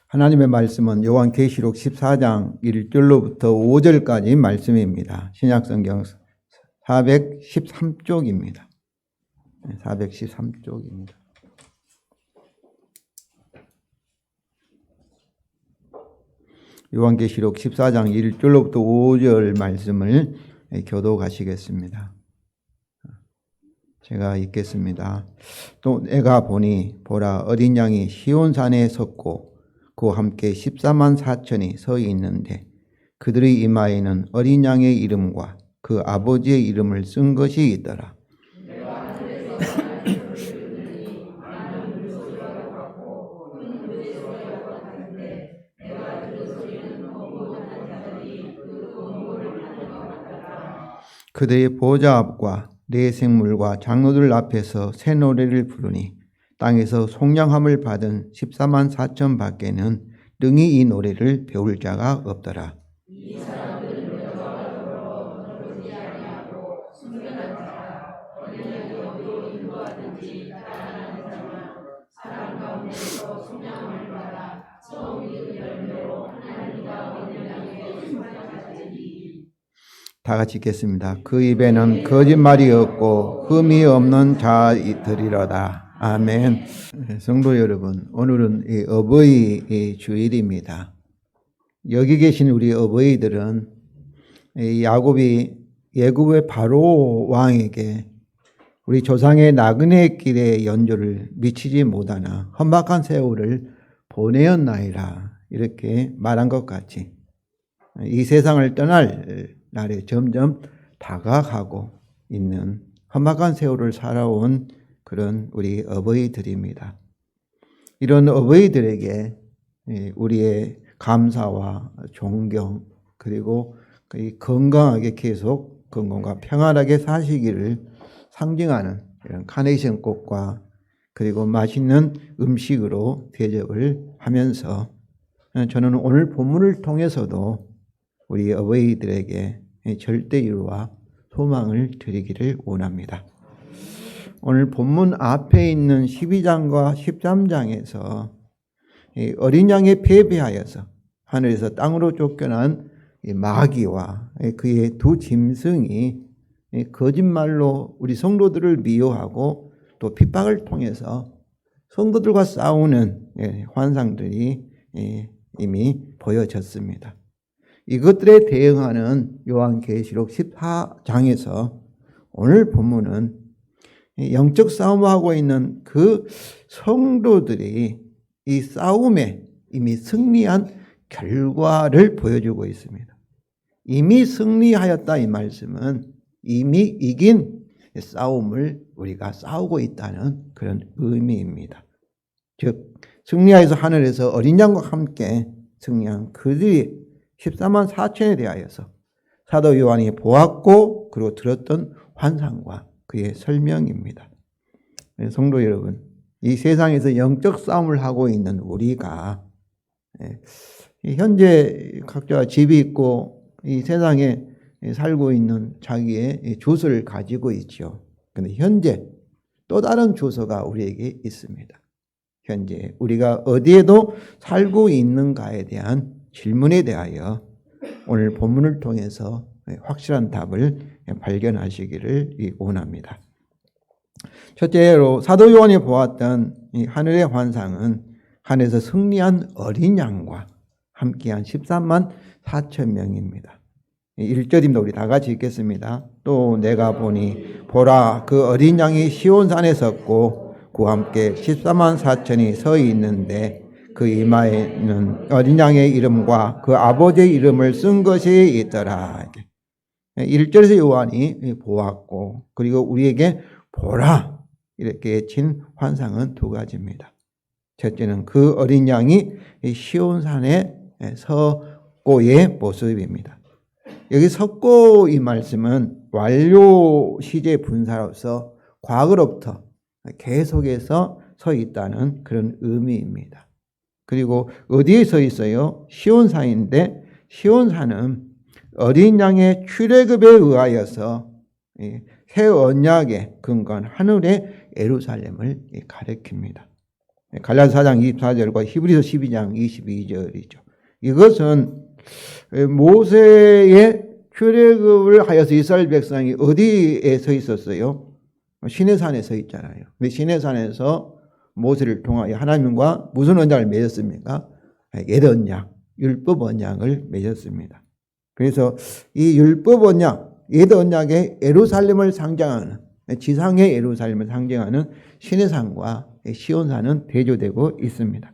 하나님의 말씀은 요한계시록 14장 1절로부터 5절까지 말씀입니다. 신약성경 413쪽입니다. 413쪽입니다. 요한계시록 14장 1절로부터 5절 말씀을 교독하시겠습니다. 제가 읽겠습니다. 또 내가 보니 보라 어린 양이 시온산에 섰고 그와 함께 14만 4천이 서 있는데 그들의 이마에는 어린 양의 이름과 그 아버지의 이름을 쓴 것이 있더라. 그들의 보좌 앞과 네 생물과 장로들 앞에서 새 노래를 부르니 땅에서 속량함을 받은 14만 4천 밖에는 능히 이 노래를 배울 자가 없더라. 이 사람들은 여자가 더러워 너르지 아니하고 순결한 자라 어린양이 어디로 인도하든지 따라가는 자나 사람 가운데서 속량함을 받아 처음 익은 열매로 하나님과 어린양에게 순종하시니. 다 같이 읽겠습니다. 그 입에는 거짓말이 없고 흠이 없는 자들이로다. 아멘. 성도 여러분, 오늘은 어버이 주일입니다. 여기 계신 우리 어버이들은 야곱이 애굽의 바로 왕에게 우리 조상의 나그네 길의 연조를 미치지 못하나 험악한 세월을 보내었나이다 이렇게 말한 것 같이 이 세상을 떠날 날에 점점 다가가고 있는 험악한 세월을 살아온 그런 우리 어버이들입니다. 이런 어버이들에게 우리의 감사와 존경 그리고 건강하게 계속 건강과 평안하게 사시기를 상징하는 이런 카네이션 꽃과 그리고 맛있는 음식으로 대접을 하면서 저는 오늘 본문을 통해서도 우리 어버이들에게 절대유와 소망을 드리기를 원합니다. 오늘 본문 앞에 있는 12장과 13장에서 어린 양에 패배하여서 하늘에서 땅으로 쫓겨난 마귀와 그의 두 짐승이 거짓말로 우리 성도들을 미워하고 또 핍박을 통해서 성도들과 싸우는 환상들이 이미 보여졌습니다. 이것들에 대응하는 요한계시록 14장에서 오늘 본문은 영적 싸움하고 있는 그 성도들이 이 싸움에 이미 승리한 결과를 보여주고 있습니다. 이미 승리하였다 이 말씀은 이미 이긴 싸움을 우리가 싸우고 있다는 그런 의미입니다. 즉 승리하여서 하늘에서 어린 양과 함께 승리한 그들이 14만 4천에 대하여서 사도 요한이 보았고 그리고 들었던 환상과 그의 설명입니다. 성도 여러분, 이 세상에서 영적 싸움을 하고 있는 우리가 현재 각자 집이 있고 이 세상에 살고 있는 자기의 주소를 가지고 있죠. 그런데 현재 또 다른 주소가 우리에게 있습니다. 현재 우리가 어디에도 살고 있는가에 대한 질문에 대하여 오늘 본문을 통해서 확실한 답을 발견하시기를 원합니다. 첫째로 사도 요한이 보았던 이 하늘의 환상은 하늘에서 승리한 어린 양과 함께한 13만 4천 명입니다. 1절입니다. 우리 다 같이 읽겠습니다. 또 내가 보니 보라 그 어린 양이 시온산에 섰고 그와 함께 14만 4천이 서 있는데 그 이마에는 어린 양의 이름과 그 아버지의 이름을 쓴 것이 있더라. 1절에서 요한이 보았고 그리고 우리에게 보라 이렇게 친 환상은 두 가지입니다. 첫째는 그 어린 양이 시온산에 섰고의 모습입니다. 여기 섰고 이 말씀은 완료 시제 분사로서 과거로부터 계속해서 서 있다는 그런 의미입니다. 그리고 어디에 서 있어요? 시온산인데 시온산은 어린 양의 출애굽에 의하여서 새 언약에 근거한 하늘의 예루살렘을 가리킵니다. 갈라디아 4장 24절과 히브리서 12장 22절이죠. 이것은 모세의 출애굽을 하여서 이스라엘 백성이 어디에 서 있었어요? 시내산에 서 있잖아요. 근데 시내산에서 모세를 통하여 하나님과 무슨 언약을 맺었습니까? 옛 언약, 율법 언약을 맺었습니다. 그래서 이 율법 언약, 옛 언약의 예루살렘을 상징하는, 지상의 예루살렘을 상징하는 시내산과 시온산은 대조되고 있습니다.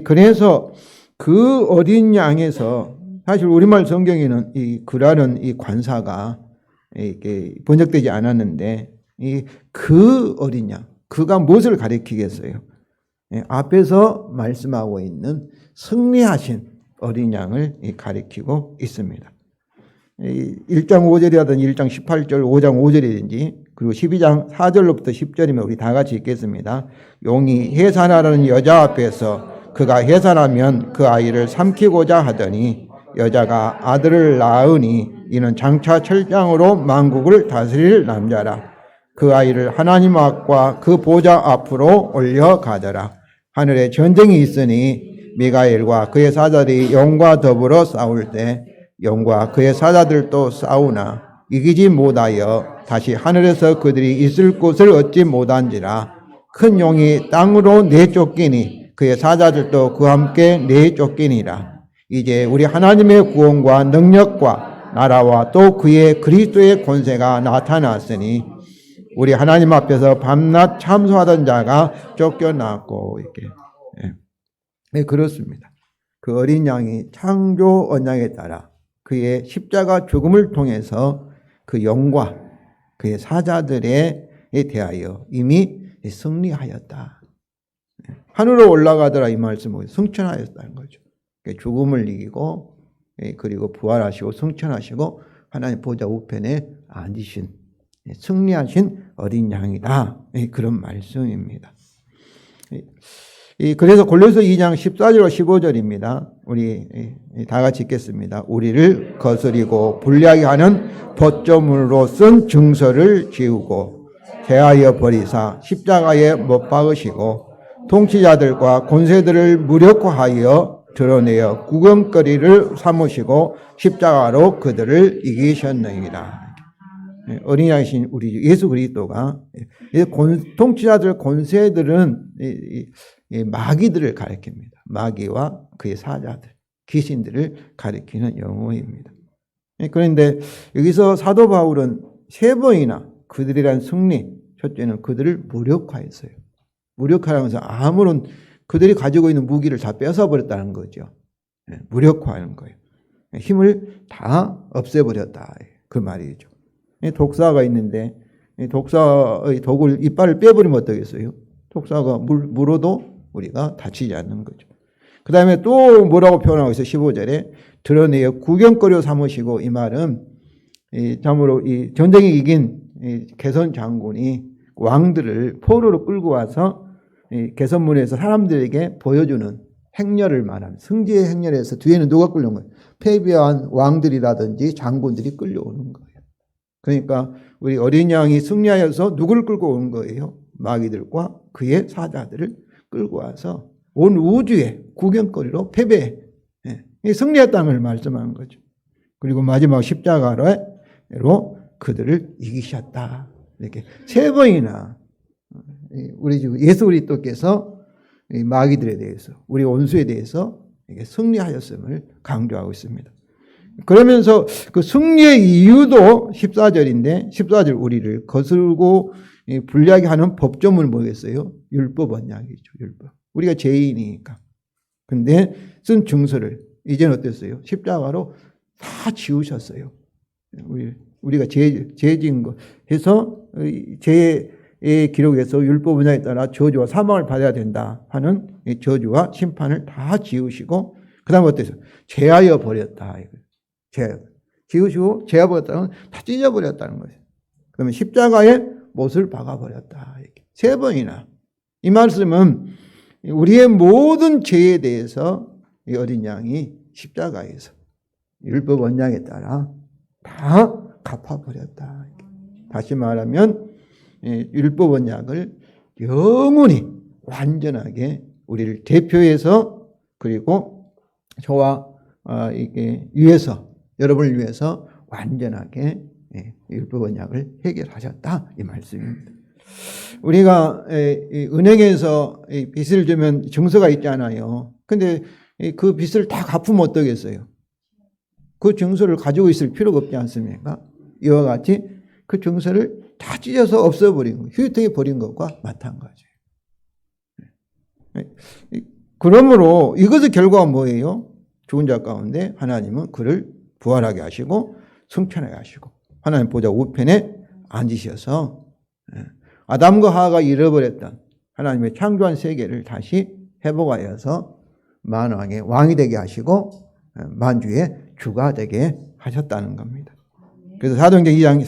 그래서 그 어린 양에서 사실 우리말 성경에는 이 그라는 이 관사가 이렇게 번역되지 않았는데 그 어린 양, 그가 무엇을 가리키겠어요? 앞에서 말씀하고 있는 승리하신 어린 양을 가리키고 있습니다. 1장 5절이라든지 1장 18절, 5장 5절이든지 그리고 12장 4절로부터 10절이면 우리 다 같이 읽겠습니다. 용이 해산하라는 여자 앞에서 그가 해산하면 그 아이를 삼키고자 하더니 여자가 아들을 낳으니 이는 장차 철장으로 만국을 다스릴 남자라. 그 아이를 하나님 앞과 그 보좌 앞으로 올려가더라. 하늘에 전쟁이 있으니 미가엘과 그의 사자들이 영과 더불어 싸울 때 영과 그의 사자들도 싸우나 이기지 못하여 다시 하늘에서 그들이 있을 곳을 얻지 못한지라. 큰 용이 땅으로 내쫓기니 그의 사자들도 그와 함께 내쫓기니라. 이제 우리 하나님의 구원과 능력과 나라와 또 그의 그리스도의 권세가 나타났으니 우리 하나님 앞에서 밤낮 참소하던 자가 쫓겨났고 이렇게. 네, 그렇습니다. 그 어린 양이 창조 언약에 따라 그의 십자가 죽음을 통해서 그 영과 그의 사자들에 대하여 이미 승리하였다. 하늘로 올라가더라 이 말씀은 승천하였다는 거죠. 죽음을 이기고 그리고 부활하시고 승천하시고 하나님 보좌 우편에 앉으신 승리하신 어린 양이다. 그런 말씀입니다. 그래서 골로새 2장 14절과 15절입니다. 우리 다 같이 읽겠습니다. 우리를 거스리고 불리하게 하는 벗조문으로 쓴 증서를 지우고 제하여 버리사 십자가에 못 박으시고 통치자들과 권세들을 무력화하여 드러내어 구경거리를 삼으시고 십자가로 그들을 이기셨느니라. 어린 양이신 우리 예수 그리스도가 통치자들 권세들은 마귀들을 가리킵니다. 마귀와 그의 사자들, 귀신들을 가리키는 용어입니다. 그런데 여기서 사도 바울은 세 번이나 그들이란 승리, 첫째는 그들을 무력화했어요. 무력화하면서 아무런 그들이 가지고 있는 무기를 다 뺏어버렸다는 거죠. 무력화하는 거예요. 힘을 다 없애버렸다. 그 말이죠. 독사가 있는데 독사의 독을 이빨을 빼버리면 어떠겠어요? 독사가 물어도 우리가 다치지 않는 거죠. 그 다음에 또 뭐라고 표현하고 있어요? 15절에 드러내어 구경거리로 삼으시고, 이 말은 참으로 이 전쟁에 이긴 개선 장군이 왕들을 포로로 끌고 와서 개선문에서 사람들에게 보여주는 행렬을 말하는 승지의 행렬에서 뒤에는 누가 끌려온 거예요? 패배한 왕들이라든지 장군들이 끌려오는 거예요. 그러니까 우리 어린 양이 승리하여서 누구를 끌고 온 거예요? 마귀들과 그의 사자들을 끌고 와서 온 우주의 구경거리로 패배, 승리했다는 걸 말씀하는 거죠. 그리고 마지막 십자가로 그들을 이기셨다. 이렇게 세 번이나 우리 주 예수 그리스도께서 마귀들에 대해서, 우리 원수에 대해서 승리하였음을 강조하고 있습니다. 그러면서 그 승리의 이유도 14절인데 14절 우리를 거스르고 불리하게 하는 법조문은 뭐겠어요? 율법 언약이죠. 율법. 우리가 죄인이니까. 근데 쓴 증서를 이제는 어땠어요? 십자가로 다 지우셨어요. 우리가 죄진 거 해서 죄의 기록에서 율법 언약에 따라 저주와 사망을 받아야 된다 하는 저주와 심판을 다 지우시고 그 다음에 어땠어요? 제하여 버렸다. 지우시고 제하여 버렸다는 다 찢어버렸다는 거예요. 그러면 십자가에 못을 박아버렸다. 세 번이나. 이 말씀은 우리의 모든 죄에 대해서 이 어린 양이 십자가에서 율법 언약에 따라 다 갚아버렸다. 다시 말하면 율법 언약을 영원히 완전하게 우리를 대표해서 그리고 저와 이게 위해서 여러분을 위해서 완전하게 율법 언약을 해결하셨다 이 말씀입니다. 우리가 은행에서 빚을 주면 증서가 있잖아요. 근데 그 빚을 다 갚으면 어떠겠어요? 그 증서를 가지고 있을 필요가 없지 않습니까? 이와 같이 그 증서를 다 찢어서 없애버린 거, 휴지통에 버린 것과 마찬가지예요. 그러므로 이것의 결과가 뭐예요? 죽은 자 가운데 하나님은 그를 부활하게 하시고 승천하게 하시고 하나님 보좌 우편에 앉으셔서 아담과 하와가 잃어버렸던 하나님의 창조한 세계를 다시 회복하여서 만왕의 왕이 되게 하시고 만주의 주가 되게 하셨다는 겁니다. 그래서 사도행전 2장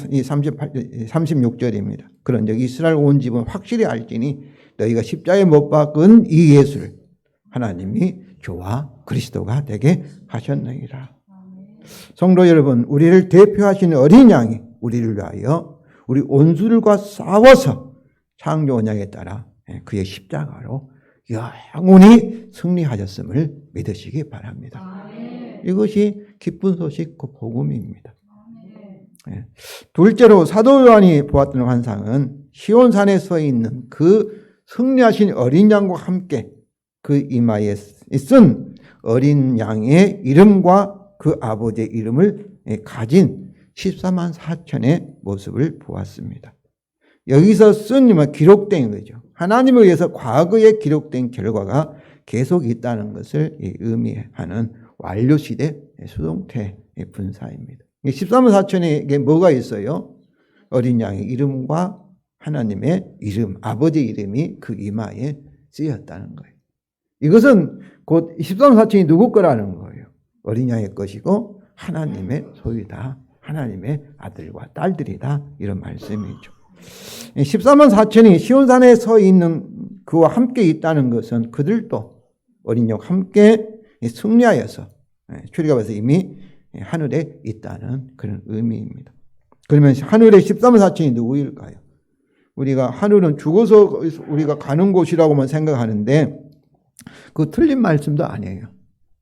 36절입니다. 그런즉 이스라엘 온 집은 확실히 알지니 너희가 십자가에 못 박은 이 예수를 하나님이 주와 그리스도가 되게 하셨느니라. 성도 여러분, 우리를 대표하시는 어린 양이 우리를 위하여 우리 원수들과 싸워서 창조 언약에 따라 그의 십자가로 영원히 승리하셨음을 믿으시기 바랍니다. 이것이 기쁜 소식 그 복음입니다. 둘째로 사도 요한이 보았던 환상은 시온산에 서 있는 그 승리하신 어린 양과 함께 그 이마에 쓴 어린 양의 이름과 그 아버지의 이름을 가진 14만 4천의 모습을 보았습니다. 여기서 쓴 기록된 거죠. 하나님에 의해서 과거에 기록된 결과가 계속 있다는 것을 의미하는 완료시대 수동태 분사입니다. 14만 4천에게 뭐가 있어요? 어린 양의 이름과 하나님의 이름, 아버지의 이름이 그 이마에 쓰였다는 거예요. 이것은 곧 14만 4천이 누구 거라는 거예요? 어린 양의 것이고 하나님의 소유다. 하나님의 아들과 딸들이다. 이런 말씀이죠. 14만 4천이 시온산에 서 있는 그와 함께 있다는 것은 그들도 어린 양과 함께 승리하여서 출애굽에서 이미 하늘에 있다는 그런 의미입니다. 그러면 하늘의 14만 4천이 누구일까요? 우리가 하늘은 죽어서 우리가 가는 곳이라고만 생각하는데 그 틀린 말씀도 아니에요.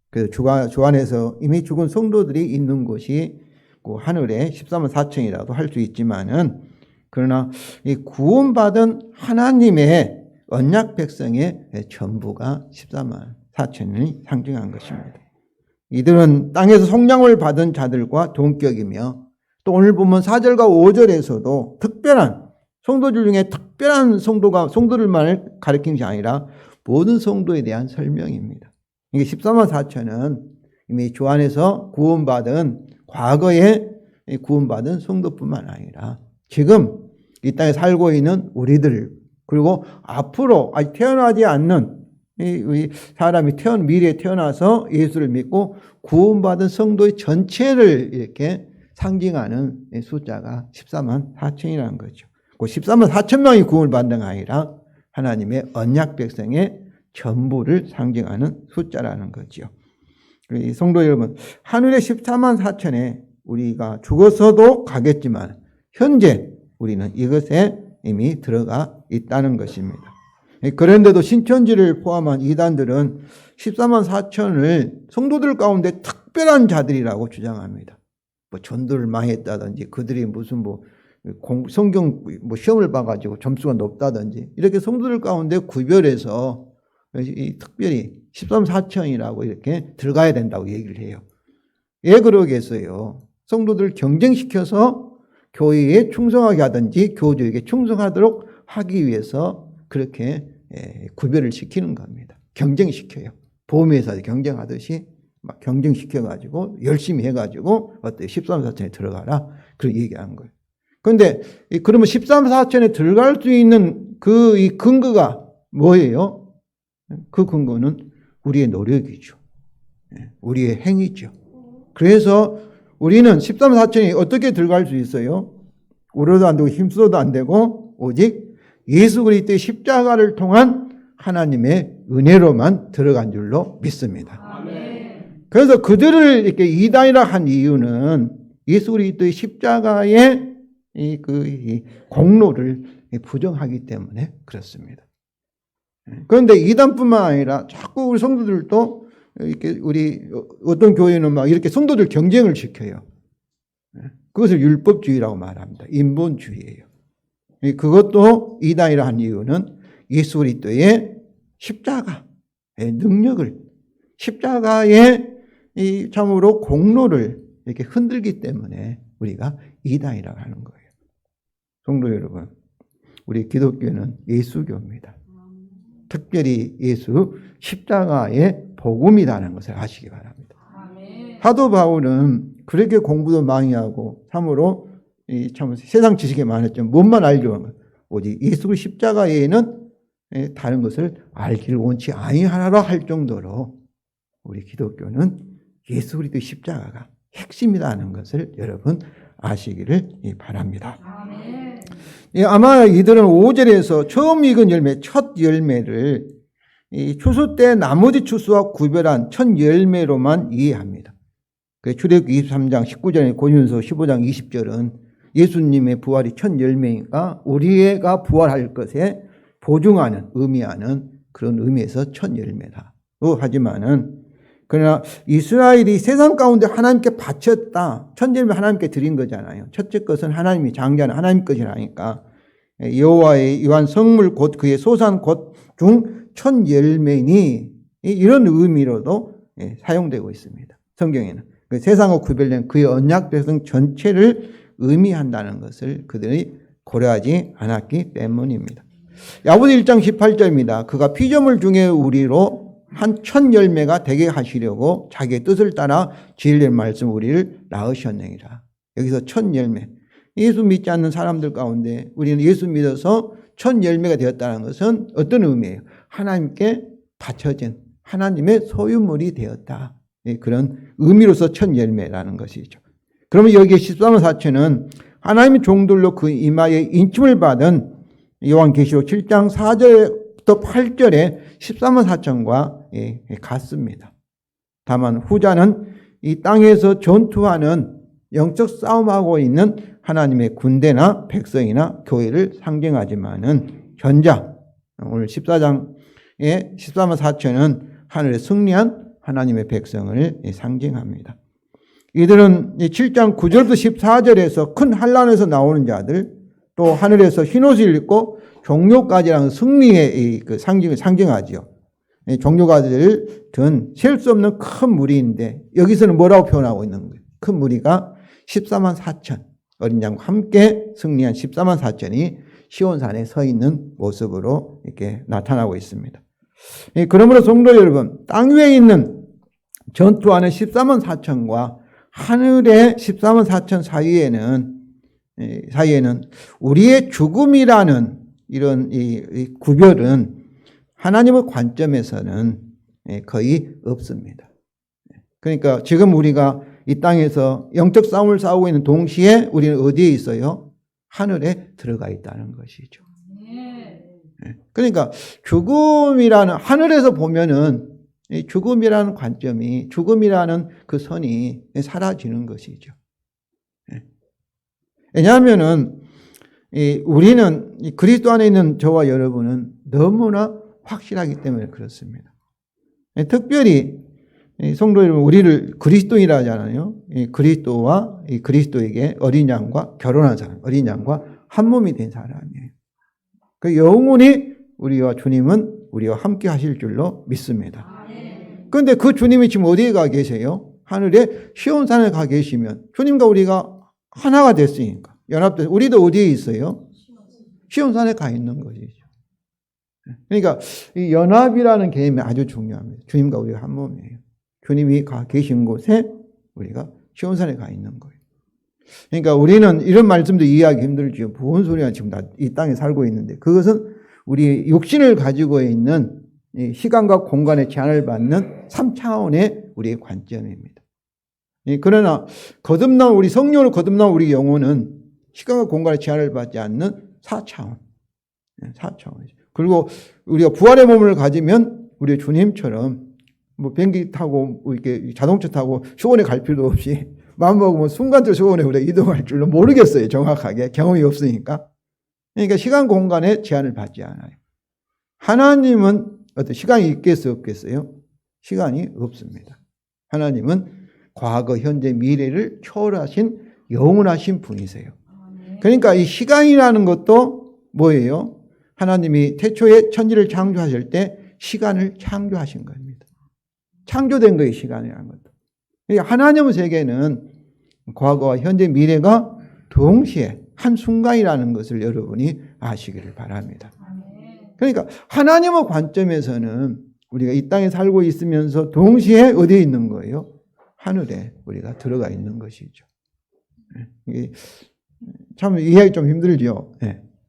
그 주 안에서 이미 죽은 성도들이 있는 곳이 그 하늘의 14만 4천이라도 할 수 있지만은 그러나 이 구원받은 하나님의 언약 백성의 전부가 14만 4천이 상징한 것입니다. 이들은 땅에서 속량을 받은 자들과 동격이며 또 오늘 보면 4절과 5절에서도 특별한 성도들 중에 특별한 성도들만을 가리키는 것이 아니라 모든 성도에 대한 설명입니다. 이게 14만 4천은 이미 주 안에서 구원받은 과거에 구원받은 성도뿐만 아니라 지금 이 땅에 살고 있는 우리들 그리고 앞으로 아직 태어나지 않는 이 사람이 미래에 태어나서 예수를 믿고 구원받은 성도의 전체를 이렇게 상징하는 숫자가 14만 4천이라는 거죠. 그 14만 4천 명이 구원을 받는 게 아니라 하나님의 언약 백성의 전부를 상징하는 숫자라는 거죠. 성도 여러분, 하늘의 14만 4천에 우리가 죽어서도 가겠지만 현재 우리는 이것에 이미 들어가 있다는 것입니다. 그런데도 신천지를 포함한 이단들은 14만 4천을 성도들 가운데 특별한 자들이라고 주장합니다. 뭐 전도를 많이 했다든지 그들이 무슨 성경 시험을 봐가지고 점수가 높다든지 이렇게 성도들 가운데 구별해서 특별히 13, 4천이라고 이렇게 들어가야 된다고 얘기를 해요. 왜 그러겠어요? 성도들 경쟁시켜서 교회에 충성하게 하든지 교주에게 충성하도록 하기 위해서 그렇게 구별을 시키는 겁니다. 경쟁시켜요. 보험회사에 경쟁하듯이 막 경쟁시켜가지고 열심히 해가지고 어때 13, 4천에 들어가라. 그렇게 얘기하는 거예요. 그런데 그러면 13, 4천에 들어갈 수 있는 이 근거가 뭐예요? 그 근거는 우리의 노력이죠. 우리의 행위죠. 그래서 우리는 13, 4천이 어떻게 들어갈 수 있어요? 울어도 안 되고 힘써도 안 되고 오직 예수 그리스도의 십자가를 통한 하나님의 은혜로만 들어간 줄로 믿습니다. 아멘. 그래서 그들을 이렇게 이단이라 한 이유는 예수 그리스도의 십자가의 이 공로를 부정하기 때문에 그렇습니다. 그런데 이단뿐만 아니라 자꾸 우리 성도들도 이렇게 우리 어떤 교회는 막 이렇게 성도들 경쟁을 시켜요. 그것을 율법주의라고 말합니다. 인본주의예요. 그것도 이단이라 한 이유는 예수 그리스도의 십자가의 능력을, 십자가의 이 참으로 공로를 이렇게 흔들기 때문에 우리가 이단이라고 하는 거예요. 성도 여러분, 우리 기독교는 예수교입니다. 특별히 예수 십자가의 복음이라는 것을 아시기 바랍니다. 사도 바울은 그렇게 공부도 많이 하고 참으로 참 세상 지식에 많았지만 뭔만 알죠. 오직 예수 십자가 외에는 다른 것을 알기를 원치 아니하라 할 정도로 우리 기독교는 예수 그리스도 십자가가 핵심이라는 것을 여러분 아시기를 바랍니다. 아마 이들은 5절에서 처음 익은 열매, 첫 열매를 추수 때 나머지 추수와 구별한 첫 열매로만 이해합니다. 출애굽기 23장 19절에 고린도서 15장 20절은 예수님의 부활이 첫 열매니까 우리가 부활할 것에 보증하는, 의미하는 그런 의미에서 첫 열매다. 하지만은 그러나 이스라엘이 세상 가운데 하나님께 바쳤다. 첫 열매 하나님께 드린 거잖아요. 첫째 것은 하나님이 장자는 하나님 것이라니까 여호와의 유한 성물 곧 그의 소산 곧 중 첫 열매니 이런 의미로도 사용되고 있습니다. 성경에는 세상과 구별된 그의 언약 백성 전체를 의미한다는 것을 그들이 고려하지 않았기 때문입니다. 야고보서 1장 18절입니다. 그가 피조물 중에 우리로 한 첫 열매가 되게 하시려고 자기의 뜻을 따라 진리의 말씀 우리를 낳으셨느니라. 여기서 첫 열매. 예수 믿지 않는 사람들 가운데 우리는 예수 믿어서 첫 열매가 되었다는 것은 어떤 의미예요? 하나님께 바쳐진 하나님의 소유물이 되었다. 그런 의미로서 첫 열매라는 것이죠. 그러면 여기에 13만 4천은 하나님의 종들로 그 이마에 인침을 받은 요한계시록 7장 4절부터 8절에 14만 4천과 같습니다. 다만 후자는 이 땅에서 전투하는 영적 싸움하고 있는 하나님의 군대나 백성이나 교회를 상징하지만은 전자, 오늘 14장의 14만 4천은 하늘에 승리한 하나님의 백성을 상징합니다. 이들은 7장 9절부터 14절에서 큰 환란에서 나오는 자들, 또 하늘에서 흰옷을 입고 종료까지라는 승리의 그 상징을 상징하지요. 종료가들을 든 셀 수 없는 큰 무리인데 여기서는 뭐라고 표현하고 있는 거예요? 큰 무리가 14만 4천 어린 양과 함께 승리한 14만 4천이 시온산에 서 있는 모습으로 이렇게 나타나고 있습니다. 그러므로 성도 여러분, 땅 위에 있는 전투하는 14만 4천과 하늘의 14만 4천 사이에는 우리의 죽음이라는 이런 이 구별은 하나님의 관점에서는 거의 없습니다. 그러니까 지금 우리가 이 땅에서 영적 싸움을 싸우고 있는 동시에 우리는 어디에 있어요? 하늘에 들어가 있다는 것이죠. 그러니까 죽음이라는, 하늘에서 보면은 죽음이라는 관점이, 죽음이라는 그 선이 사라지는 것이죠. 왜냐하면은 우리는 그리스도 안에 있는 저와 여러분은 너무나 확실하기 때문에 그렇습니다. 특별히 성도 여러분, 우리를 그리스도인이라 하잖아요. 그리스도와 그리스도에게 어린 양과 결혼한 사람, 어린 양과 한 몸이 된 사람이에요. 그 영원히 우리와 주님은 우리와 함께 하실 줄로 믿습니다. 그런데 그 주님이 지금 어디에 가 계세요? 하늘에 시온산에 가 계시면 주님과 우리가 하나가 됐으니까 연합돼서 우리도 어디에 있어요? 시온산에 가 있는 것이죠. 그러니까 이 연합이라는 개념이 아주 중요합니다. 주님과 우리가 한 몸이에요. 주님이 가 계신 곳에 우리가 시온산에 가 있는 거예요. 그러니까 우리는 이런 말씀도 이해하기 힘들죠. 무슨 소리야, 지금 이 땅에 살고 있는데. 그것은 우리 육신을 가지고 있는 시간과 공간의 제한을 받는 3차원의 우리의 관점입니다. 그러나 거듭난 우리 성령으로 거듭난 우리 영혼은 시간과 공간의 제한을 받지 않는 4차원. 4차원이죠. 그리고 우리가 부활의 몸을 가지면 우리 주님처럼 뭐 비행기 타고 이렇게 자동차 타고 수원에 갈 필요도 없이 마음 먹으면 순간적으로 수원에 우리가 이동할 줄로 모르겠어요. 정확하게 경험이 없으니까. 그러니까 시간 공간에 제한을 받지 않아요. 하나님은 어떤 시간이 있겠어요, 없겠어요? 시간이 없습니다. 하나님은 과거, 현재, 미래를 초월하신 영원하신 분이세요. 그러니까 이 시간이라는 것도 뭐예요? 하나님이 태초에 천지를 창조하실 때 시간을 창조하신 겁니다. 창조된 거예요, 시간이라는 것도. 그러니까 하나님의 세계는 과거와 현재, 미래가 동시에 한순간이라는 것을 여러분이 아시기를 바랍니다. 그러니까 하나님의 관점에서는 우리가 이 땅에 살고 있으면서 동시에 어디에 있는 거예요? 하늘에 우리가 들어가 있는 것이죠. 참 이해하기 좀 힘들죠.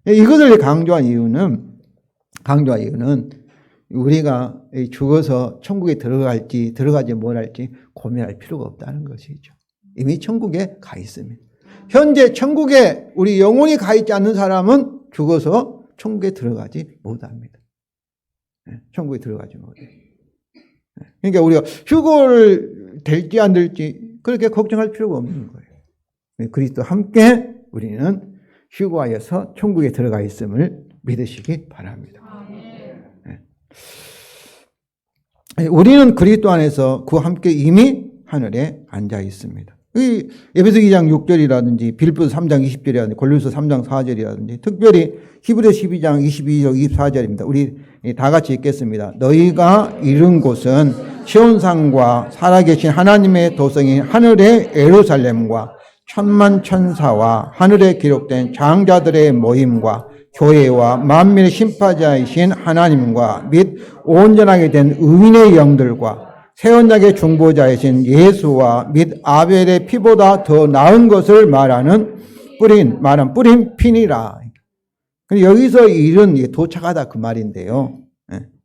이것을 강조한 이유는 우리가 죽어서 천국에 들어갈지 들어가지 못할지 고민할 필요가 없다는 것이죠. 이미 천국에 가 있습니다. 현재 천국에 우리 영혼이 가 있지 않는 사람은 죽어서 천국에 들어가지 못합니다. 천국에 들어가지 못해요. 그러니까 우리가 휴거를 될지 안 될지 그렇게 걱정할 필요가 없는 거예요. 그리스도와 함께 우리는 휴거하여서 천국에 들어가 있음을 믿으시기 바랍니다. 우리는 그리스도 안에서 그와 함께 이미 하늘에 앉아 있습니다. 에베소 2장 6절이라든지 빌립보서 3장 20절이라든지 골로새 3장 4절이라든지 특별히 히브리 12장 22절 24절입니다. 우리 다 같이 읽겠습니다. 너희가 이른 곳은 시온산과 살아계신 하나님의 도성인 하늘의 예루살렘과 천만 천사와 하늘에 기록된 장자들의 모임과 교회와 만민의 심판자이신 하나님과 및 온전하게 된 의인의 영들과 새 언약의 중보자이신 예수와 및 아벨의 피보다 더 나은 것을 말하는 뿌린 피니라. 여기서 이른 도착하다 그 말인데요.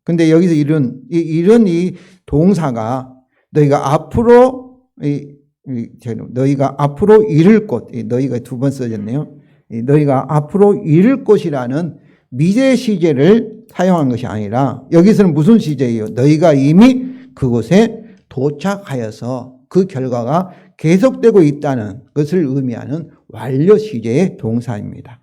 근데 여기서 이른 이 동사가 너희가 앞으로 이를 곳, 너희가 두 번 써졌네요. 너희가 앞으로 이를 곳이라는 미래 시제를 사용한 것이 아니라 여기서는 무슨 시제예요? 너희가 이미 그곳에 도착하여서 그 결과가 계속되고 있다는 것을 의미하는 완료 시제의 동사입니다.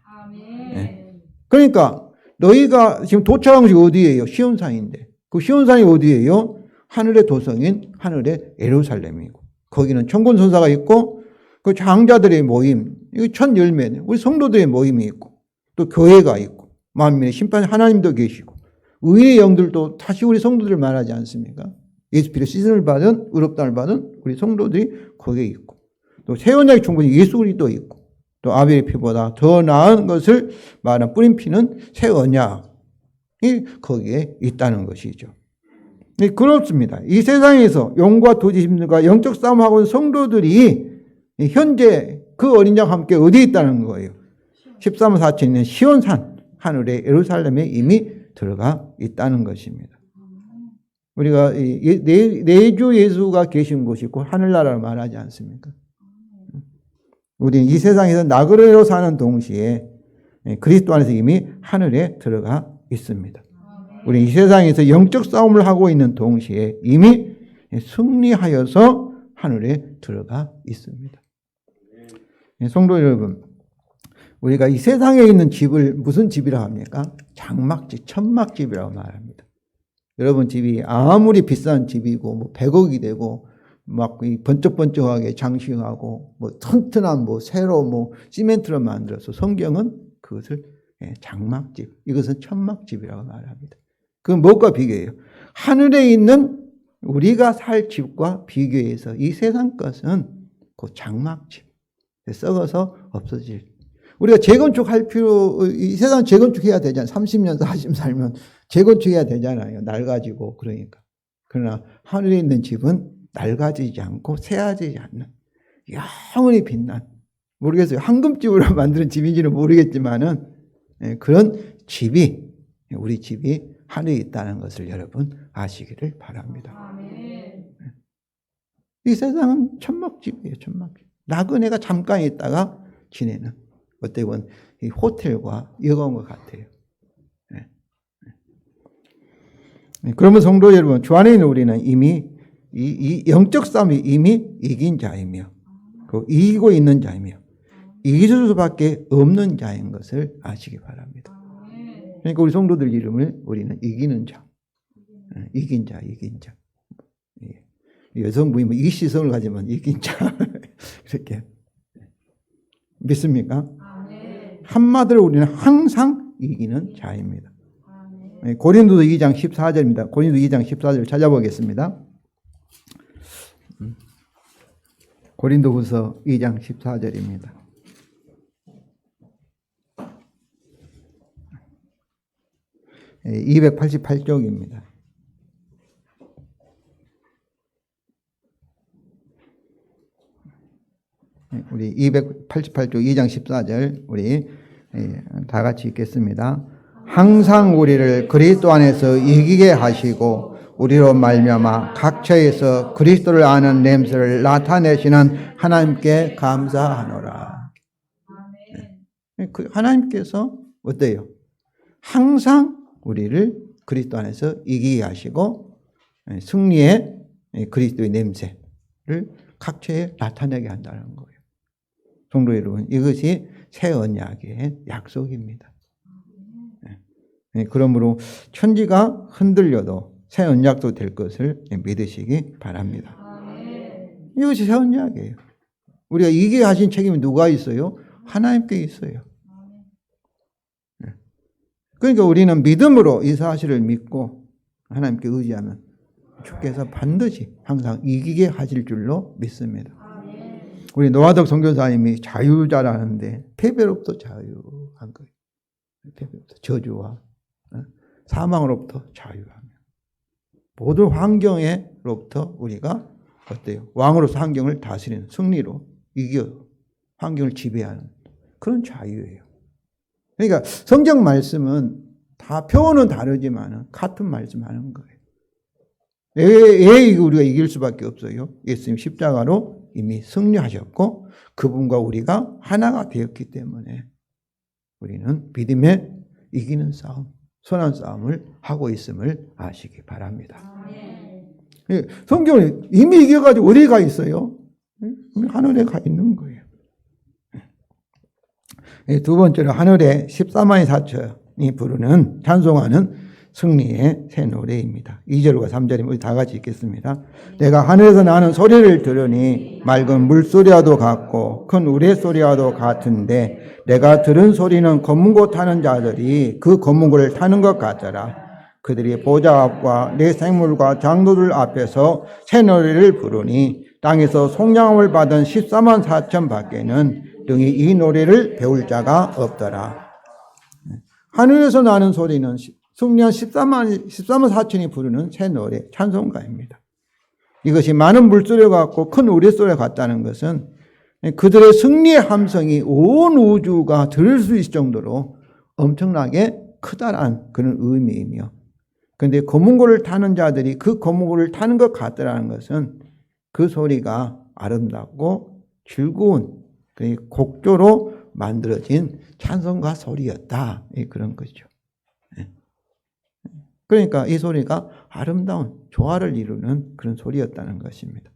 그러니까 너희가 지금 도착한 것이 어디예요? 시온산인데 그 시온산이 어디예요? 하늘의 도성인 하늘의 예루살렘이고 거기는 천군천사가 있고 그 장자들의 모임, 이거 첫 열매네. 우리 성도들의 모임이 있고 또 교회가 있고 만민의 심판 하나님도 계시고 의인의 영들도 다시 우리 성도들을 말하지 않습니까? 예수 피로 씻음을 받은 의롭다를 받은 우리 성도들이 거기에 있고 또 새 언약의 중보자 예수 그리스도 있고 또 아벨의 피보다 더 나은 것을 말하는 뿌린 피는 새 언약이 거기에 있다는 것이죠. 그렇습니다. 이 세상에서 영과 도지심들과 영적 싸움하고 있는 성도들이 현재 그 어린 양과 함께 어디에 있다는 거예요? 13만 4천에 있는 시온산 하늘의 예루살렘에 이미 들어가 있다는 것입니다. 우리가 내주 예수가 계신 곳이 곧 하늘나라를 말하지 않습니까? 우리는 이 세상에서 나그네로 사는 동시에 그리스도 안에서 이미 하늘에 들어가 있습니다. 우리는 이 세상에서 영적 싸움을 하고 있는 동시에 이미 승리하여서 하늘에 들어가 있습니다. 성도 여러분, 우리가 이 세상에 있는 집을 무슨 집이라고 합니까? 장막집, 천막집이라고 말합니다. 여러분 집이 아무리 비싼 집이고 뭐 100억이 되고 막 번쩍번쩍하게 장식하고 뭐 튼튼한 뭐 새로 뭐 시멘트로 만들어서 성경은 그것을 장막집, 이것은 천막집이라고 말합니다. 그건 무엇과 비교해요? 하늘에 있는 우리가 살 집과 비교해서 이 세상 것은 그 장막집, 썩어서 없어질. 우리가 재건축할 이 세상 재건축해야 되잖아요. 30년, 40년 살면 재건축해야 되잖아요. 낡아지고 그러니까. 그러나 하늘에 있는 집은 낡아지지 않고 새하지 않는 영원히 빛난, 모르겠어요. 황금집으로 만드는 집인지는 모르겠지만은 그런 집이, 우리 집이 하늘에 있다는 것을 여러분 아시기를 바랍니다. 이 세상은 천막집이에요. 천막집. 나그네가 잠깐 있다가 지내는, 어떻게 보면 이 호텔과 여관과 같아요. 그러면 성도 여러분, 주 안에 있는 우리는 이미 이 영적 싸움이 이미 이긴 자이며 이기고 있는 자이며 이길 수밖에 없는 자인 것을 아시기 바랍니다. 그러니까 우리 성도들 이름을 우리는 이기는 자, 이긴 자, 이긴 자. 여성분이 뭐 이시성을 가지면 이긴 자 이렇게 믿습니까? 한마디로 우리는 항상 이기는 자입니다. 고린도서 2장 14절입니다. 고린도 2장 14절 찾아보겠습니다. 고린도후서 2장 14절입니다. 예, 288쪽입니다. 우리 288쪽 2장 14절 우리 다 같이 읽겠습니다. 항상 우리를 그리스도 안에서 이기게 하시고 우리로 말미암아 각처에서 그리스도를 아는 냄새를 나타내시는 하나님께 감사하노라. 그 하나님께서 어때요? 항상 우리를 그리스도 안에서 이기게 하시고 승리의 그리스도의 냄새를 각처에 나타내게 한다는 거예요. 성도 여러분, 이것이 새 언약의 약속입니다. 그러므로 천지가 흔들려도 새 언약도 될 것을 믿으시기 바랍니다. 이것이 새 언약이에요. 우리가 이기게 하신 책임이 누가 있어요? 하나님께 있어요. 그러니까 우리는 믿음으로 이 사실을 믿고 하나님께 의지하면 주께서 반드시 항상 이기게 하실 줄로 믿습니다. 우리 노화덕 선교사님이 자유자라는데 패배로부터 자유한 거예요. 패배로부터 저주와 사망으로부터 자유하며 모든 환경으로부터 우리가 어때요? 왕으로서 환경을 다스리는 승리로 이겨 환경을 지배하는 그런 자유예요. 그러니까 성경 말씀은 다 표현은 다르지만 같은 말씀하는 거예요. 왜 우리가 이길 수밖에 없어요? 예수님 십자가로 이미 승리하셨고 그분과 우리가 하나가 되었기 때문에 우리는 믿음에 이기는 싸움, 선한 싸움을 하고 있음을 아시기 바랍니다. 성경은 이미 이겨가지고 어디에 가 있어요? 하늘에 가 있는 거예요. 두 번째로 하늘의 14만이 4천이 부르는 찬송하는 승리의 새 노래입니다. 2절과 3절이면 우리 다 같이 읽겠습니다. 내가 하늘에서 나는 소리를 들으니 맑은 물소리와도 같고 큰 우레소리와도 같은데 내가 들은 소리는 검은고 타는 자들이 그 검은고를 타는 것 같더라. 그들이 보좌 앞과 내 생물과 장로들 앞에서 새 노래를 부르니 땅에서 속량함을 받은 14만 4천 밖에는 등이 이 노래를 배울 자가 없더라. 하늘에서 나는 소리는 승리한 14만 4천이 부르는 새 노래, 찬송가입니다. 이것이 많은 물소리와 같고 큰 우레소리와 같다는 것은 그들의 승리의 함성이 온 우주가 들을 수 있을 정도로 엄청나게 크다라는 그런 의미이며 그런데 검은고를 타는 자들이 그 검은고를 타는 것 같다라는 것은 그 소리가 아름답고 즐거운 곡조로 만들어진 찬송가 소리였다. 그런 거죠. 그러니까 이 소리가 아름다운 조화를 이루는 그런 소리였다는 것입니다.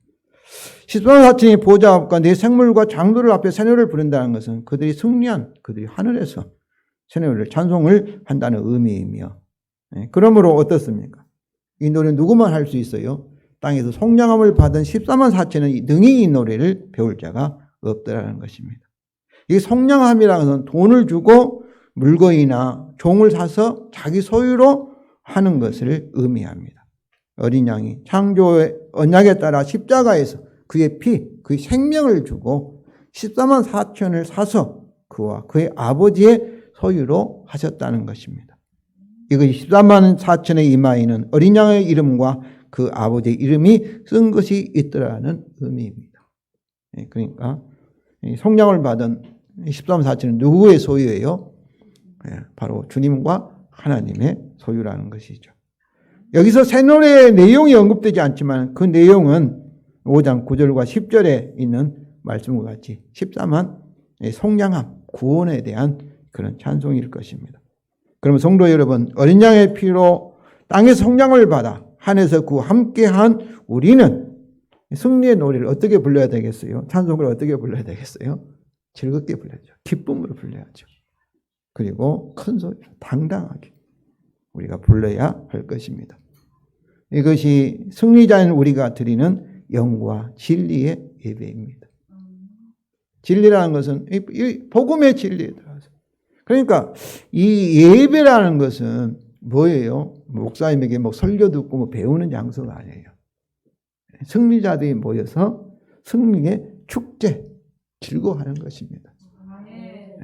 14만 4천이 보좌 앞과 네 생물과 장로들 앞에 새 노래를 부른다는 것은 그들이 승리한 그들이 하늘에서 새 노래를 찬송을 한다는 의미이며 그러므로 어떻습니까? 이 노래는 누구만 할 수 있어요? 땅에서 속량함을 받은 14만 4천은 능히 이 노래를 배울 자가 없더라는 것입니다. 이 속량함이라는 것은 돈을 주고 물건이나 종을 사서 자기 소유로 하는 것을 의미합니다. 어린 양이 창조의 언약에 따라 십자가에서 그의 피, 그의 생명을 주고 14만 4천을 사서 그와 그의 아버지의 소유로 하셨다는 것입니다. 이것이 14만 4천의 이마에는 어린 양의 이름과 그 아버지의 이름이 쓴 것이 있더라는 의미입니다. 그러니까 속량을 받은 14만 4천은 누구의 소유예요? 바로 주님과 하나님의 소유라는 것이죠. 여기서 새 노래의 내용이 언급되지 않지만 그 내용은 5장 9절과 10절에 있는 말씀과 같이 14만 속량함, 구원에 대한 그런 찬송일 것입니다. 그러면 성도 여러분, 어린 양의 피로 땅에서 속량을 받아 하늘에서 그 함께한 우리는 승리의 노래를 어떻게 불러야 되겠어요? 찬송을 어떻게 불러야 되겠어요? 즐겁게 불러야죠. 기쁨으로 불러야죠. 그리고 큰 소리로 당당하게 우리가 불러야 할 것입니다. 이것이 승리자인 우리가 드리는 영과 진리의 예배입니다. 진리라는 것은 이 복음의 진리에 들어가서. 그러니까 이 예배라는 것은 뭐예요? 목사님에게 뭐 설교 듣고 뭐 배우는 장소가 아니에요. 승리자들이 모여서 승리의 축제, 즐거워하는 것입니다.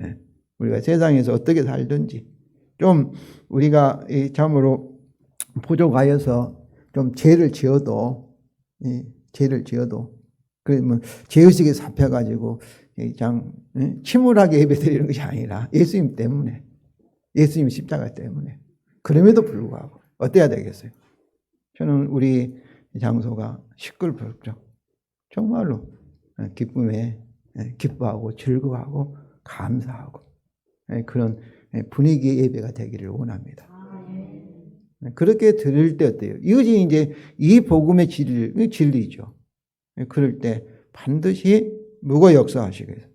네. 우리가 세상에서 어떻게 살든지 좀 우리가 참으로 부족하여서 좀 죄를 지어도 그러면 죄의식에 잡혀가지고 그냥 침울하게 예배드리는 것이 아니라 예수님 때문에, 예수님 십자가 때문에. 그럼에도 불구하고 어때야 되겠어요? 저는 우리 장소가 시끌벅적 정말로 기쁨에 기뻐하고 즐거워하고 감사하고 그런 분위기의 예배가 되기를 원합니다. 그렇게 들을 때 어때요? 이것이 이제 이 복음의 진리죠. 그럴 때 반드시 무거 역사하시겠어요.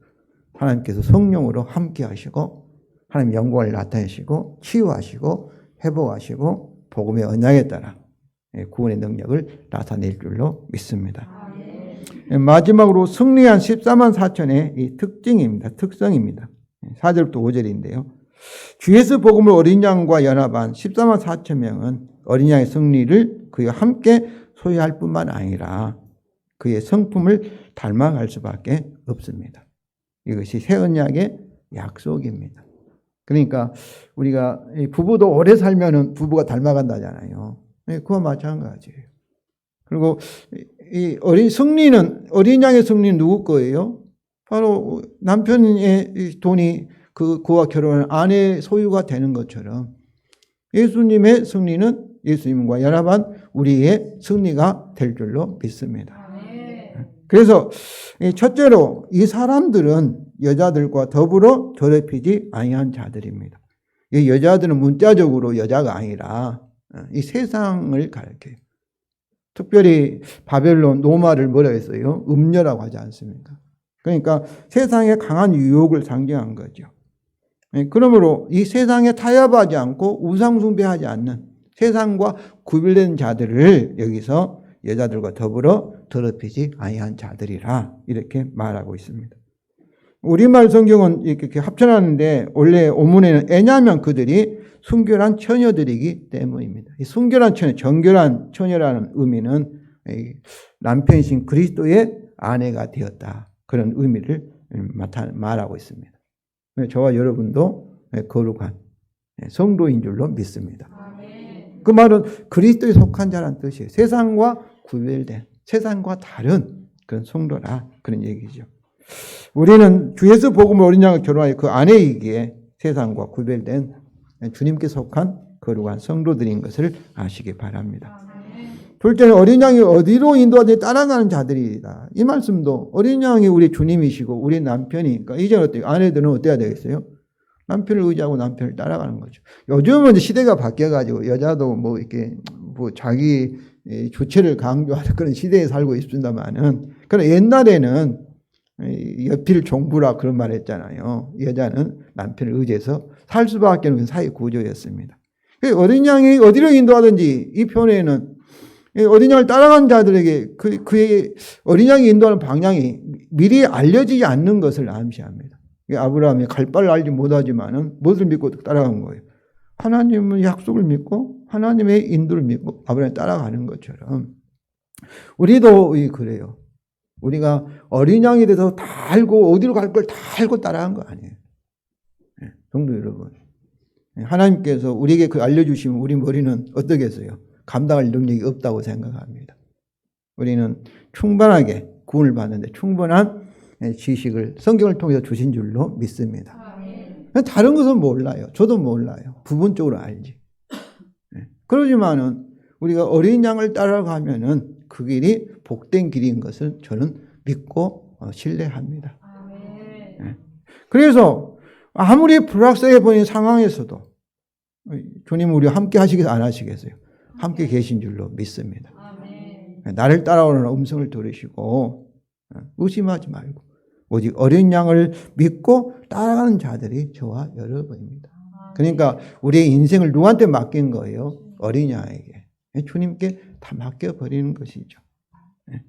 하나님께서 성령으로 함께 하시고 하나님 영광을 나타내시고 치유하시고 회복하시고 복음의 언약에 따라 구원의 능력을 나타낼 줄로 믿습니다. 마지막으로 승리한 14만 4천의 이 특성입니다. 4절부터 5절인데요. 주 예수 복음을 어린 양과 연합한 14만 4천 명은 어린 양의 승리를 그와 함께 소유할 뿐만 아니라 그의 성품을 닮아갈 수밖에 없습니다. 이것이 새 언약의 약속입니다. 그러니까 우리가 부부도 오래 살면은 부부가 닮아간다잖아요. 그와 마찬가지예요. 그리고 이 어린 양의 승리는 누구 거예요? 바로 남편의 돈이 그와 결혼한 아내의 소유가 되는 것처럼 예수님의 승리는 예수님과 연합한 우리의 승리가 될 줄로 믿습니다. 그래서 첫째로 이 사람들은 여자들과 더불어 더럽히지 아니한 자들입니다. 이 여자들은 문자적으로 여자가 아니라 이 세상을 가리켜요. 특별히 바벨론 노마를 뭐라 했어요? 음녀라고 하지 않습니까? 그러니까 세상의 강한 유혹을 상징한 거죠. 그러므로 이 세상에 타협하지 않고 우상숭배하지 않는 세상과 구별된 자들을 여기서 여자들과 더불어 더럽히지 아니한 자들이라 이렇게 말하고 있습니다. 우리말 성경은 이렇게 합쳐놨는데 원래 원문에는 왜냐하면 그들이 순결한 처녀들이기 때문입니다. 이 순결한 처녀, 정결한 처녀라는 의미는 남편이신 그리스도의 아내가 되었다. 그런 의미를 말하고 있습니다. 저와 여러분도 거룩한 성도인 줄로 믿습니다. 그 말은 그리스도에 속한 자란 뜻이에요. 세상과 구별된, 세상과 다른 그런 성도라 그런 얘기죠. 우리는 주 예수 복음을 어린 양과 결혼하여 그 아내이기에 세상과 구별된 주님께 속한 거룩한 성도들인 것을 아시기 바랍니다. 둘째는 어린 양이 어디로 인도하든지 따라가는 자들이다. 이 말씀도 어린 양이 우리 주님이시고 우리 남편이, 그러니까 이제 어때요? 아내들은 어때야 되겠어요? 남편을 의지하고 남편을 따라가는 거죠. 요즘은 시대가 바뀌어가지고 여자도 뭐 이렇게 뭐 자기 주체를 강조하는 그런 시대에 살고 있습니다만은, 그러나 옛날에는 여필 종부라 그런 말 했잖아요. 여자는 남편을 의지해서 살 수밖에 없는 사회 구조였습니다. 어린 양이 어디로 인도하든지 이 편에는 어린 양을 따라간 자들에게 그의 어린 양이 인도하는 방향이 미리 알려지지 않는 것을 암시합니다. 아브라함이 갈 바를 알지 못하지만은 무엇을 믿고 따라간 거예요? 하나님의 약속을 믿고 하나님의 인도를 믿고 아브라함이 따라가는 것처럼 우리도 그래요. 우리가 어린 양에 대해서 다 알고 어디로 갈 걸 다 알고 따라간 거 아니에요. 성도 여러분, 하나님께서 우리에게 그 알려주시면 우리 머리는 어떻겠어요? 감당할 능력이 없다고 생각합니다. 우리는 충분하게 구원을 받는데 충분한 지식을 성경을 통해서 주신 줄로 믿습니다. 다른 것은 몰라요. 저도 몰라요. 부분적으로 알지. 그러지만은 우리가 어린 양을 따라가면은 그 길이 복된 길인 것을 저는 믿고 신뢰합니다. 그래서 아무리 불확실해 보이는 상황에서도 주님 우리와 함께 하시겠어요? 안 하시겠어요? 함께 계신 줄로 믿습니다. 나를 따라오는 음성을 들으시고 의심하지 말고 오직 어린 양을 믿고 따라가는 자들이 저와 여러분입니다. 그러니까 우리의 인생을 누구한테 맡긴 거예요? 어린 양에게. 주님께 다 맡겨버리는 것이죠.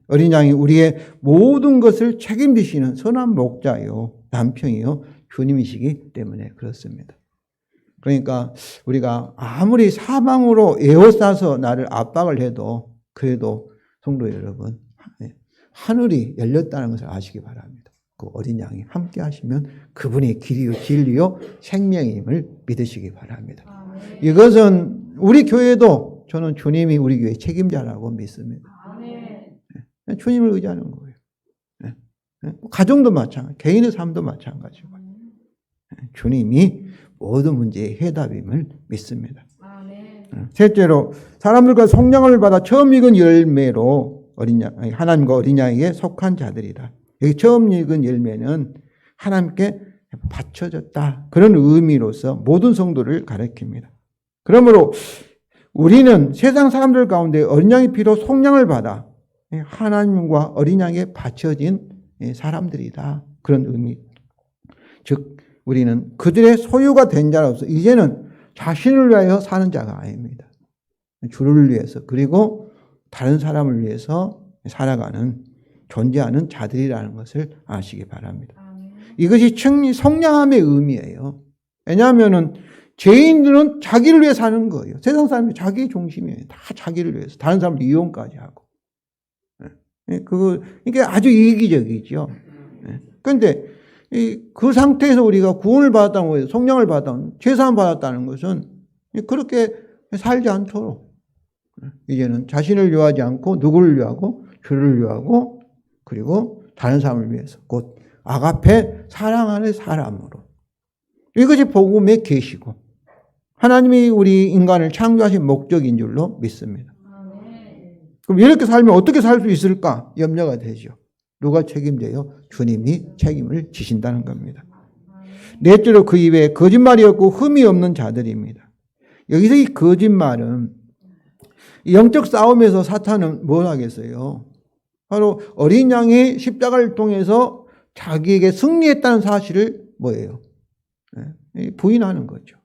어린 양이 우리의 모든 것을 책임지시는 선한 목자요, 남편이요, 주님이시기 때문에 그렇습니다. 그러니까 우리가 아무리 사방으로 에워싸서 나를 압박을 해도 그래도 성도 여러분, 하늘이 열렸다는 것을 아시기 바랍니다. 그 어린 양이 함께 하시면 그분의 길이요 진리요 생명임을 믿으시기 바랍니다. 이것은 우리 교회도 저는 주님이 우리 교회 책임자라고 믿습니다. 주님을 의지하는 거예요. 가정도 마찬가지, 개인의 삶도 마찬가지고 주님이 모든 문제의 해답임을 믿습니다. 셋째로 사람들과 속량을 받아 처음 익은 열매로 하나님과 어린 양에게 속한 자들이다. 여기 처음 익은 열매는 하나님께 바쳐졌다. 그런 의미로서 모든 성도를 가리킵니다. 그러므로 우리는 세상 사람들 가운데 어린 양의 피로 속량을 받아 하나님과 어린 양에 바쳐진 사람들이다. 그런 의미. 즉 우리는 그들의 소유가 된 자로서 이제는 자신을 위하여 사는 자가 아닙니다. 주를 위해서 그리고 다른 사람을 위해서 살아가는 존재하는 자들이라는 것을 아시기 바랍니다. 이것이 성량함의 의미예요. 왜냐하면 죄인들은 자기를 위해 사는 거예요. 세상 사람이 자기 중심이에요. 다 자기를 위해서 다른 사람을 이용까지 하고. 이게 아주 이기적이죠. 그런데 그 상태에서 우리가 구원을 받았다는 거예요. 속량을 받았다는, 죄사함 받았다는 것은 그렇게 살지 않도록 이제는 자신을 위하지 않고 누구를 위하고 주를 위하고 그리고 다른 사람을 위해서 곧 아가페 사랑 안의 사람으로 이것이 복음의 계시고 하나님이 우리 인간을 창조하신 목적인 줄로 믿습니다. 그럼 이렇게 살면 어떻게 살 수 있을까? 염려가 되죠. 누가 책임져요? 주님이 책임을 지신다는 겁니다. 넷째로 그 입에 거짓말이 없고 흠이 없는 자들입니다. 여기서 이 거짓말은 영적 싸움에서 사탄은 뭘 하겠어요? 바로 어린 양이 십자가를 통해서 자기에게 승리했다는 사실을 뭐예요? 부인하는 거죠.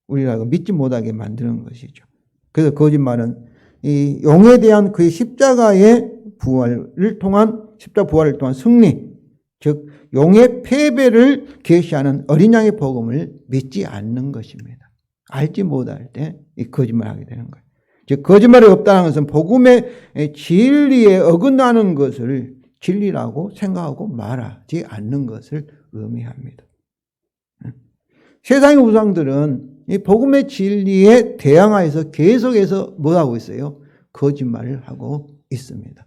우리라고 믿지 못하게 만드는 것이죠. 그래서 거짓말은 이 용에 대한 그의 십자가 부활을 통한 승리, 즉 용의 패배를 계시하는 어린 양의 복음을 믿지 않는 것입니다. 알지 못할 때 이 거짓말하게 되는 거예요. 즉 거짓말이 없다는 것은 복음의 진리에 어긋나는 것을 진리라고 생각하고 말하지 않는 것을 의미합니다. 세상의 우상들은 이 복음의 진리에 대항하여서 계속해서 뭐 하고 있어요? 거짓말을 하고 있습니다.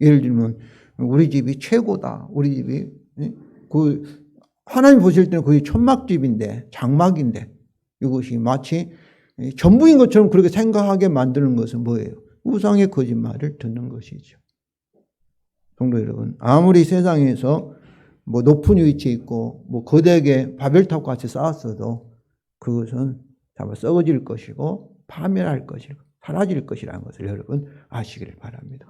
예를 들면 우리 집이 최고다. 우리 집이 하나님 보실 때는 거의 천막집인데 장막인데 이것이 마치 전부인 것처럼 그렇게 생각하게 만드는 것은 뭐예요? 우상의 거짓말을 듣는 것이죠. 성도 여러분, 아무리 세상에서 뭐 높은 위치에 있고 뭐 거대하게 바벨탑 같이 쌓았어도 그것은 다 썩어질 것이고 파멸할 것이고 사라질 것이라는 것을 여러분 아시기를 바랍니다.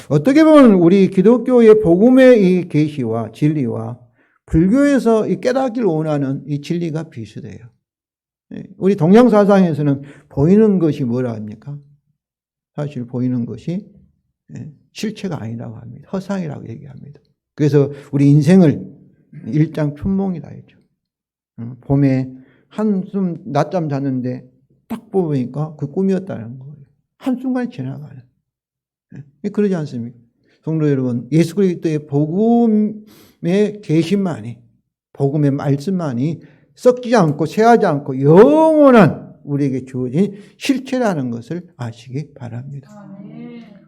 어떻게 보면 우리 기독교의 복음의 이 계시와 진리와 불교에서 이 깨닫기를 원하는 이 진리가 비슷해요. 우리 동양사상에서는 보이는 것이 뭐라 합니까? 사실 보이는 것이 실체가 아니라고 합니다. 허상이라고 얘기합니다. 그래서 우리 인생을 일장춘몽이다 했죠. 봄에 한숨 낮잠 잤는데 딱 보니까 그 꿈이었다는 거예요. 한순간에 지나가는. 그러지 않습니까? 성도 여러분, 예수 그리스도의 복음의 계시만이, 복음의 말씀만이 썩지 않고 새하지 않고 영원한 우리에게 주어진 실체라는 것을 아시기 바랍니다.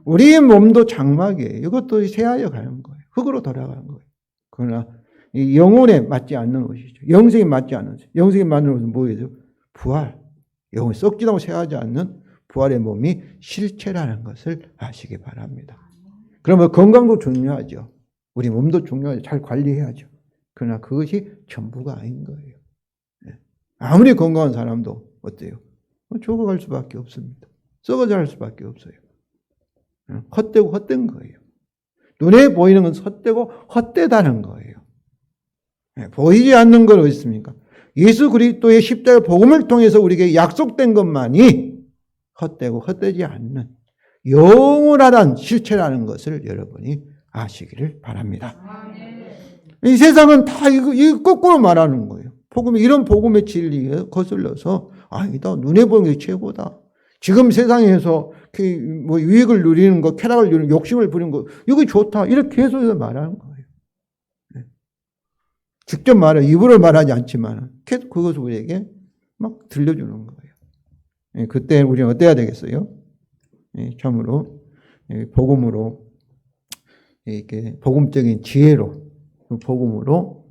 우리의 몸도 장막이에요. 이것도 새하여 가는 거예요. 흙으로 돌아가는 거예요. 그러나 이 영혼에 맞지 않는 것이죠. 영생에 맞지 않는 것이죠. 영생에 맞는 것은 뭐예요? 부활. 영혼이 썩지도 않고 새하지 않는 부활의 몸이 실체라는 것을 아시기 바랍니다. 그러면 건강도 중요하죠. 우리 몸도 중요하죠. 잘 관리해야죠. 그러나 그것이 전부가 아닌 거예요. 아무리 건강한 사람도 어때요? 죽어갈 수밖에 없습니다. 썩어져 갈 수밖에 없어요. 헛되고 헛된 거예요. 눈에 보이는 건 헛되고 헛되다는 거예요. 보이지 않는 건 어디 있습니까? 예수 그리스도의 십자가 복음을 통해서 우리에게 약속된 것만이 헛되고 헛되지 않는 영원한 실체라는 것을 여러분이 아시기를 바랍니다. 이 세상은 다 이거 거꾸로 말하는 거예요. 이런 복음의 진리에 거슬러서 아니다, 눈에 보는 게 최고다. 지금 세상에서 뭐 유익을 누리는 거, 쾌락을 누리는 욕심을 부리는 거, 이거 좋다. 이렇게 계속해서 말하는 거예요. 직접 입으로 말하지 않지만 계속 그것을 우리에게 막 들려주는 거예요. 그때 우리는 어때야 되겠어요? 참으로 복음으로 이렇게 복음적인 지혜로 복음으로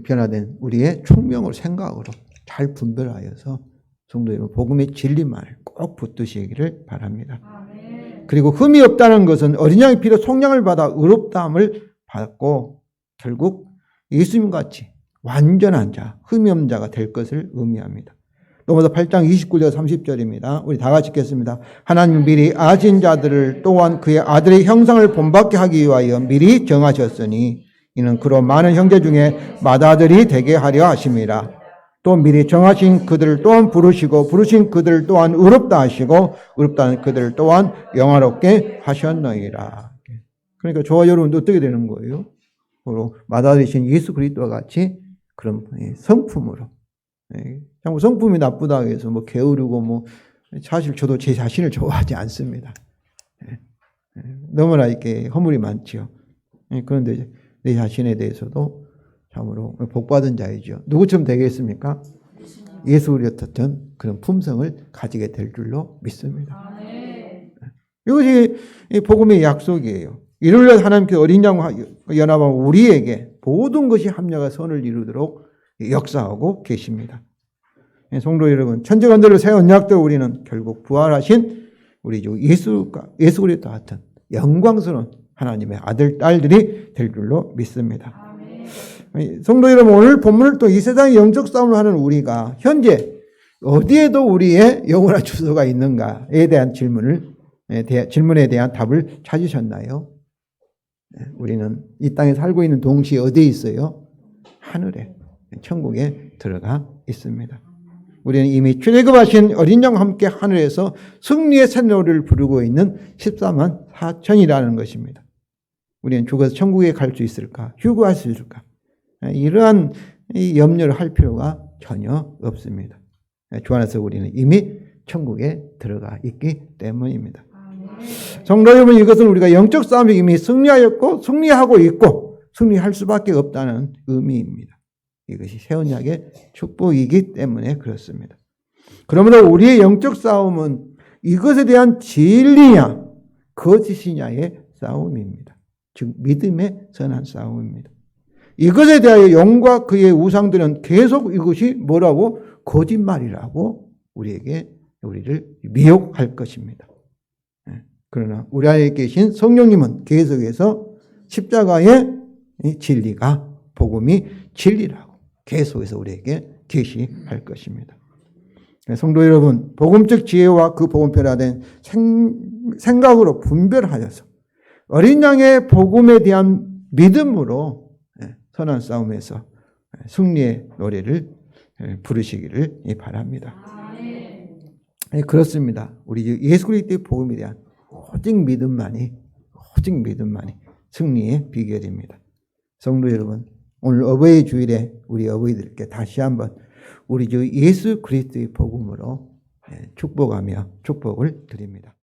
변화된 우리의 총명을 생각으로 잘 분별하여서 성도 여러분 복음의 진리만을 꼭 붙드시기를 바랍니다. 그리고 흠이 없다는 것은 어린 양의 피로 속량을 받아 의롭다함을 받고 결국 예수님같이 완전한 자, 흠이 없는 자가 될 것을 의미합니다. 로마서 8장 29절 30절입니다. 우리 다 같이 읽겠습니다. 하나님 미리 아신 자들을 또한 그의 아들의 형상을 본받게 하기 위하여 미리 정하셨으니 이는 그로 많은 형제 중에 맏아들이 되게 하려 하심이라. 또 미리 정하신 그들을 또한 부르시고 부르신 그들을 또한 의롭다 하시고 의롭다는 그들을 또한 영화롭게 하셨느니라. 그러니까 저와 여러분도 어떻게 되는 거예요? 바로 맏아들이신 예수 그리스도와 같이 그런 성품으로. 참 성품이 나쁘다고 해서 뭐 게으르고 사실 저도 제 자신을 좋아하지 않습니다. 너무나 이렇게 허물이 많지요. 그런데 내 자신에 대해서도 참으로 복받은 자이죠. 누구처럼 되겠습니까? 예수 그리스도처럼 그런 품성을 가지게 될 줄로 믿습니다. 이것이 복음의 약속이에요. 이를 하나님께서 어린 양과 연합한 우리에게 모든 것이 합력하 선을 이루도록 역사하고 계십니다. 성도 여러분, 천지간들을 새 언약대로 우리는 결국 부활하신 우리 주 예수 그리스도와 같은 영광스러운 하나님의 아들, 딸들이 될 줄로 믿습니다. 성도 여러분, 오늘 본문을 또 이 세상의 영적 싸움을 하는 우리가 현재 어디에도 우리의 영원한 주소가 있는가에 대한 질문에 대한 답을 찾으셨나요? 우리는 이 땅에 살고 있는 동시에 어디에 있어요? 하늘에, 천국에 들어가 있습니다. 우리는 이미 출애굽하신 어린 양과 함께 하늘에서 승리의 새노래를 부르고 있는 14만 4천이라는 것입니다. 우리는 죽어서 천국에 갈 수 있을까? 휴거할 수 있을까? 이러한 염려를 할 필요가 전혀 없습니다. 주 안에서 우리는 이미 천국에 들어가 있기 때문입니다. 성도 여러분, 이것은 우리가 영적 싸움에 이미 승리하였고 승리하고 있고 승리할 수밖에 없다는 의미입니다. 이것이 새 언약의 축복이기 때문에 그렇습니다. 그러므로 우리의 영적 싸움은 이것에 대한 진리냐 거짓이냐의 싸움입니다. 즉 믿음의 선한 싸움입니다. 이것에 대하여 영과 그의 우상들은 계속 이것이 뭐라고? 거짓말이라고 우리를 미혹할 것입니다. 그러나 우리 안에 계신 성령님은 계속해서 십자가의 진리가 복음이 진리라고 계속해서 우리에게 계시할 것입니다. 성도 여러분, 복음적 지혜와 그 복음 변화된 생각으로 분별하여서 어린 양의 복음에 대한 믿음으로 선한 싸움에서 승리의 노래를 부르시기를 바랍니다. 그렇습니다. 우리 예수 그리스도의 복음에 대한 오직 믿음만이 승리의 비결입니다. 성도 여러분, 오늘 어버이 주일에 우리 어버이들께 다시 한번 우리 주 예수 그리스도의 복음으로 축복하며 축복을 드립니다.